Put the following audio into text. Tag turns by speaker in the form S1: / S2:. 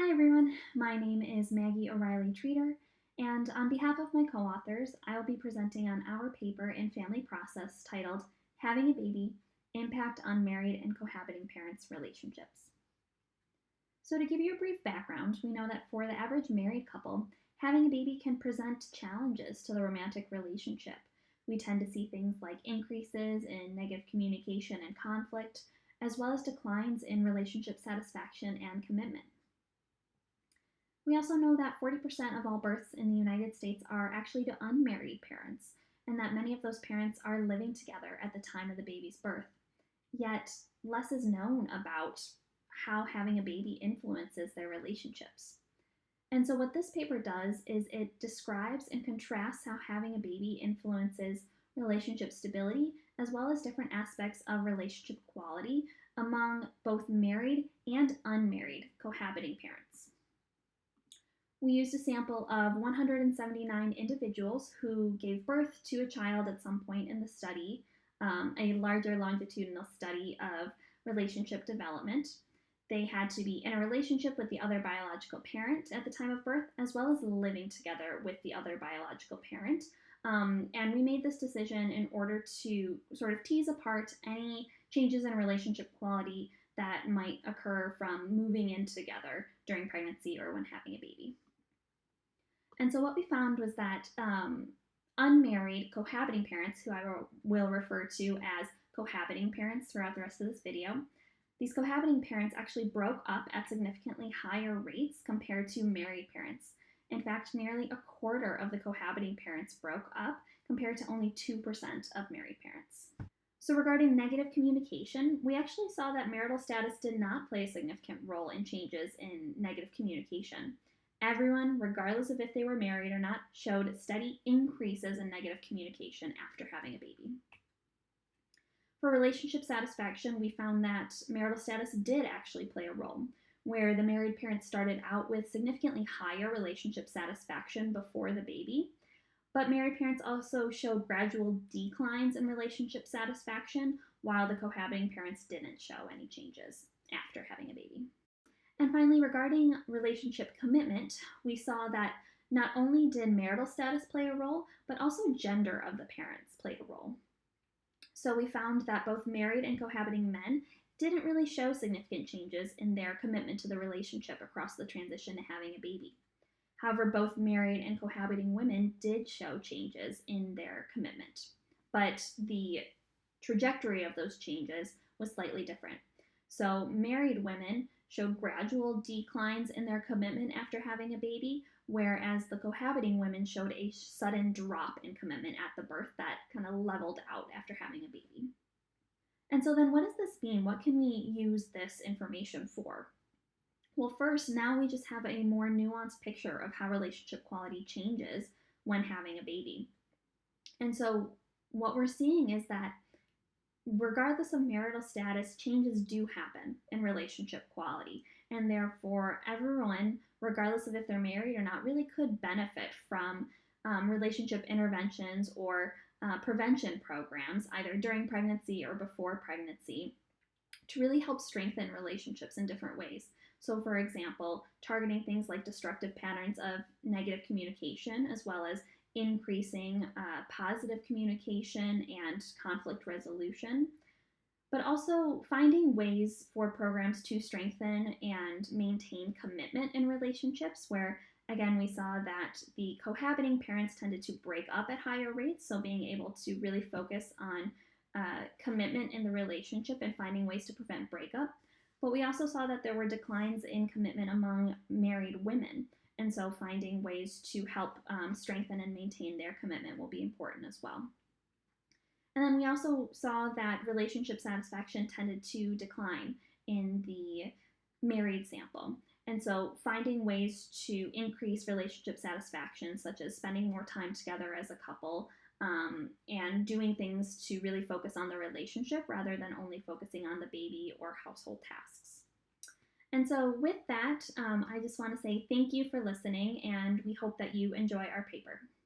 S1: Hi everyone, my name is Maggie Treter, and on behalf of my co-authors, I will be presenting on our paper in Family Process titled Having a Baby, Impact on Married and Cohabiting Parents' Relationships. So to give you a brief background, we know that for the average married couple, having a baby can present challenges to the romantic relationship. We tend to see things like increases in negative communication and conflict, as well as declines in relationship satisfaction and commitment. We also know that 40% of all births in the United States are actually to unmarried parents, and that many of those parents are living together at the time of the baby's birth. Yet, less is known about how having a baby influences their relationships. And so, what this paper does is it describes and contrasts how having a baby influences relationship stability as well as different aspects of relationship quality among both married and unmarried cohabiting parents. We used a sample of 179 individuals who gave birth to a child at some point in the study, a larger longitudinal study of relationship development. They had to be in a relationship with the other biological parent at the time of birth, as well as living together with the other biological parent. And we made this decision in order to sort of tease apart any changes in relationship quality that might occur from moving in together during pregnancy or when having a baby. And so what we found was that unmarried cohabiting parents, who I will refer to as cohabiting parents throughout the rest of this video, these cohabiting parents actually broke up at significantly higher rates compared to married parents. In fact, nearly a quarter of the cohabiting parents broke up compared to only 2% of married parents. So regarding negative communication, we actually saw that marital status did not play a significant role in changes in negative communication. Everyone, regardless of if they were married or not, showed steady increases in negative communication after having a baby. For relationship satisfaction, we found that marital status did actually play a role, where the married parents started out with significantly higher relationship satisfaction before the baby, but married parents also showed gradual declines in relationship satisfaction, while the cohabiting parents didn't show any changes after having a baby. And finally, regarding relationship commitment, we saw that not only did marital status play a role, but also gender of the parents played a role. So we found that both married and cohabiting men didn't really show significant changes in their commitment to the relationship across the transition to having a baby. However, both married and cohabiting women did show changes in their commitment, but the trajectory of those changes was slightly different. So married women showed gradual declines in their commitment after having a baby, whereas the cohabiting women showed a sudden drop in commitment at the birth that kind of leveled out after having a baby. And so then what does this mean? What can we use this information for? Well, first, now we just have a more nuanced picture of how relationship quality changes when having a baby. And so what we're seeing is that regardless of marital status, changes do happen in relationship quality. And therefore, everyone, regardless of if they're married or not, really could benefit from relationship interventions or prevention programs, either during pregnancy or before pregnancy, to really help strengthen relationships in different ways. So, for example, targeting things like destructive patterns of negative communication, as well as increasing positive communication and conflict resolution, but also finding ways for programs to strengthen and maintain commitment in relationships where, again, we saw that the cohabiting parents tended to break up at higher rates, so being able to really focus on commitment in the relationship and finding ways to prevent breakup. But we also saw that there were declines in commitment among married women. And so finding ways to help strengthen and maintain their commitment will be important as well. And then we also saw that relationship satisfaction tended to decline in the married sample. And so finding ways to increase relationship satisfaction, such as spending more time together as a couple, and doing things to really focus on the relationship rather than only focusing on the baby or household tasks. And so with that, I just want to say thank you for listening, and we hope that you enjoy our paper.